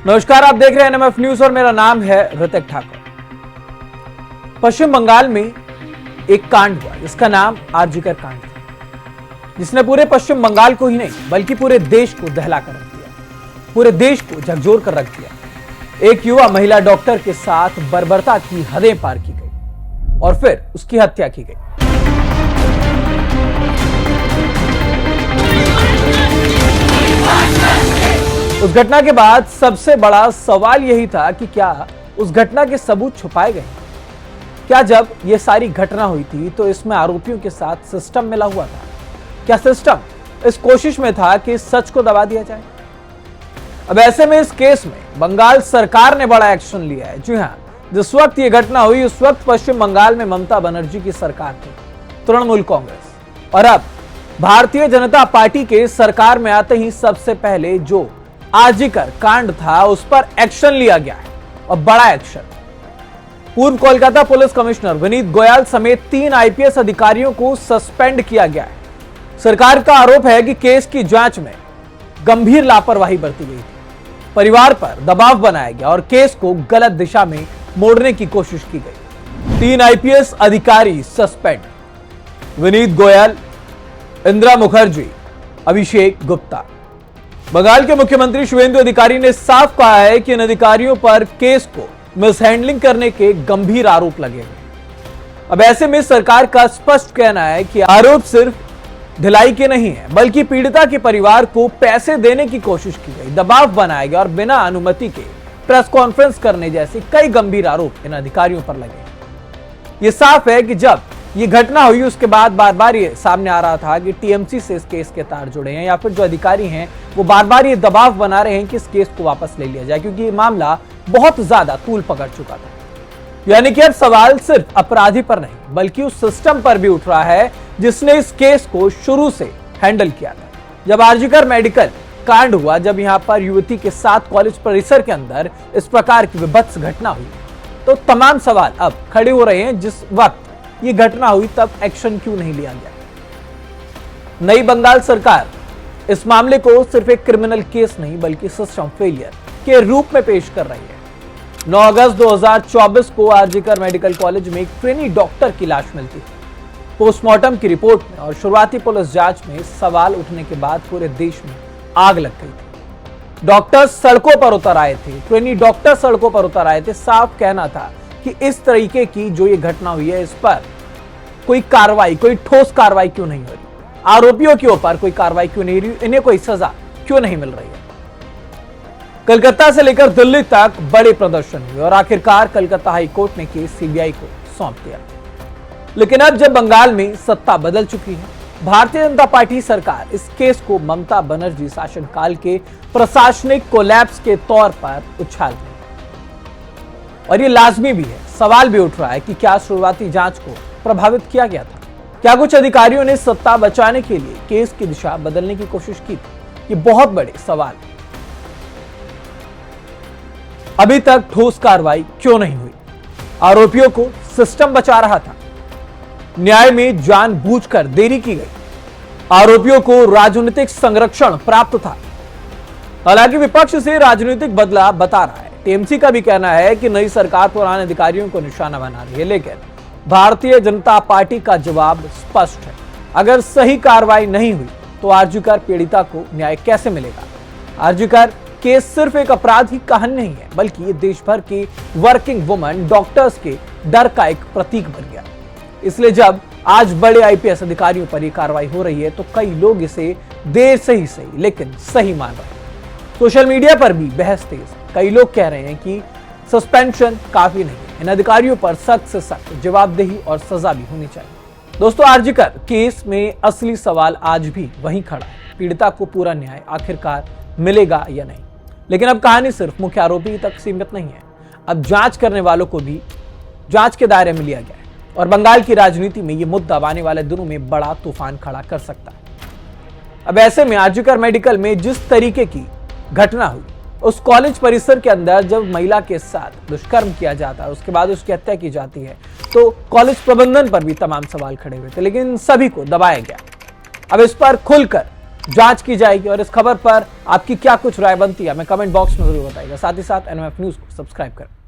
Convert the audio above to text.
नमस्कार, आप देख रहे हैं एनएमएफ न्यूज और मेरा नाम है ऋतिक ठाकुर। पश्चिम बंगाल में एक कांड हुआ जिसका नाम आरजीकर कांड है, जिसने पूरे पश्चिम बंगाल को ही नहीं बल्कि पूरे देश को दहला कर रख दिया, पूरे देश को झकझोर कर रख दिया। एक युवा महिला डॉक्टर के साथ बर्बरता की हदें पार की गई और फिर उसकी हत्या की गई। उस घटना के बाद सबसे बड़ा सवाल यही था कि क्या उस घटना के सबूत छुपाए गए? क्या जब यह सारी घटना हुई थी तो इसमें आरोपियों के साथ सिस्टम मिला हुआ था? क्या सिस्टम इस कोशिश में था कि सच को दबा दिया जाए? अब ऐसे में इस केस में बंगाल सरकार ने बड़ा एक्शन लिया है। जी हां, जिस वक्त यह घटना हुई उस वक्त पश्चिम बंगाल में ममता बनर्जी की सरकार थी, तृणमूल कांग्रेस, और अब भारतीय जनता पार्टी के सरकार में आते ही सबसे पहले जो आरजीकर कांड था उस पर एक्शन लिया गया है, और बड़ा एक्शन। पूर्व कोलकाता पुलिस कमिश्नर विनीत गोयल समेत 3 आईपीएस अधिकारियों को सस्पेंड किया गया है। सरकार का आरोप है कि केस की जांच में गंभीर लापरवाही बरती गई थी, परिवार पर दबाव बनाया गया और केस को गलत दिशा में मोड़ने की कोशिश की गई। 3 आईपीएस अधिकारी सस्पेंड: विनीत गोयल, इंदिरा मुखर्जी, अभिषेक गुप्ता। बंगाल के मुख्यमंत्री शुवेंदु अधिकारी ने साफ कहा है कि इन अधिकारियों पर केस को मिसहैंडलिंग करने के गंभीर आरोप लगे हैं। अब ऐसे में सरकार का स्पष्ट कहना है कि आरोप सिर्फ ढिलाई के नहीं है, बल्कि पीड़िता के परिवार को पैसे देने की कोशिश की गई, दबाव बनाया गया और बिना अनुमति के प्रेस कॉन्फ्रेंस करने जैसे कई गंभीर आरोप इन अधिकारियों पर लगे। यह साफ है कि जब ये घटना हुई उसके बाद बार बार ये सामने आ रहा था कि टीएमसी से इस केस के तार जुड़े हैं, या फिर जो अधिकारी हैं वो बार बार ये दबाव बना रहे हैं कि इस केस को वापस ले लिया जाए, क्योंकि ये मामला बहुत ज्यादा तूल पकड़ चुका था। यानी कि अब सवाल सिर्फ अपराधी पर नहीं बल्कि उस सिस्टम पर भी उठ रहा है जिसने इस केस को शुरू से हैंडल किया था। जब आरजीकर मेडिकल कांड हुआ, जब यहाँ पर युवती के साथ कॉलेज परिसर के अंदर इस प्रकार की विभत्स घटना हुई, तो तमाम सवाल अब खड़े हो रहे हैं। जिस वक्त ये घटना हुई तब एक्शन क्यों नहीं लिया गया? नई बंगाल सरकार इस मामले को सिर्फ एक क्रिमिनल केस नहीं बल्कि सिस्टम फेलियर के रूप में पेश कर रही है। 9 अगस्त 2024 को आरजीकर मेडिकल कॉलेज में एक ट्रेनी डॉक्टर की लाश मिलती है। पोस्टमार्टम की रिपोर्ट में और शुरुआती पुलिस जांच में सवाल उठने के बाद पूरे देश में आग लग गई थी। डॉक्टर सड़कों पर उतर आए थे, ट्रेनी डॉक्टर सड़कों पर उतर आए थे। साफ कहना था कि इस तरीके की जो ये घटना हुई है इस पर कोई कार्रवाई, कोई ठोस कार्रवाई क्यों नहीं हो रही? आरोपियों के ऊपर कोई कार्रवाई क्यों नहीं हो रही? इन्हें कोई सजा क्यों नहीं मिल रही है? कलकत्ता से लेकर दिल्ली तक बड़े प्रदर्शन हुए और आखिरकार कलकत्ता हाई कोर्ट ने केस सीबीआई को सौंप दिया। लेकिन अब जब बंगाल में सत्ता बदल चुकी है, भारतीय जनता पार्टी सरकार इस केस को ममता बनर्जी शासनकाल के प्रशासनिक कोलैप्स के तौर पर उछाल रही है। और ये लाजमी भी है, सवाल भी उठ रहा है कि क्या शुरुआती जांच को प्रभावित किया गया था? क्या कुछ अधिकारियों ने सत्ता बचाने के लिए केस की दिशा बदलने की कोशिश की थी? ये बहुत बड़े सवाल। अभी तक ठोस कार्रवाई क्यों नहीं हुई? आरोपियों को सिस्टम बचा रहा था, न्याय में जानबूझकर देरी की गई, आरोपियों को राजनीतिक संरक्षण प्राप्त था। हालांकि विपक्ष से राजनीतिक बदला बता रहा है। टीएमसी का भी कहना है कि नई सरकार पुराने अधिकारियों को निशाना बना रही है, लेकिन भारतीय जनता पार्टी का जवाब स्पष्ट है। अगर सही कार्रवाई नहीं हुई तो आरजीकर पीड़िता को न्याय कैसे मिलेगा? आरजीकर केस सिर्फ एक अपराधी कहानी नहीं है, बल्कि ये देश भर की वर्किंग वुमन डॉक्टर्स के डर का एक प्रतीक बन गया। इसलिए जब आज बड़े आईपीएस अधिकारियों पर यह कार्रवाई हो रही है तो कई लोग इसे देर से ही सही लेकिन सही मान रहे हैं। सोशल मीडिया पर भी बहस तेज। कई लोग कह रहे हैं कि सस्पेंशन काफी नहीं है, इन अधिकारियों पर सख्त से सख्त जवाबदेही और सजा भी होनी चाहिए। दोस्तों, आरजीकर केस में असली सवाल आज भी वहीं खड़ा है, पीड़िता को पूरा न्याय आखिरकार मिलेगा या नहीं? लेकिन अब कहानी सिर्फ मुख्य आरोपी तक सीमित नहीं है, अब जांच करने वालों को भी जांच के दायरे में लिया गया है और बंगाल की राजनीति में यह मुद्दा आने वाले दिनों में बड़ा तूफान खड़ा कर सकता है। अब ऐसे में आरजीकर मेडिकल में जिस तरीके की घटना हुई, उस कॉलेज परिसर के अंदर जब महिला के साथ दुष्कर्म किया जाता है, उसके बाद उसकी हत्या की जाती है, तो कॉलेज प्रबंधन पर भी तमाम सवाल खड़े हुए थे, लेकिन सभी को दबाया गया। अब इस पर खुलकर जांच की जाएगी। और इस खबर पर आपकी क्या कुछ राय बनती है हमें कमेंट बॉक्स में जरूर बताइएगा। साथ ही साथ एनएमएफ न्यूज को सब्सक्राइब करें।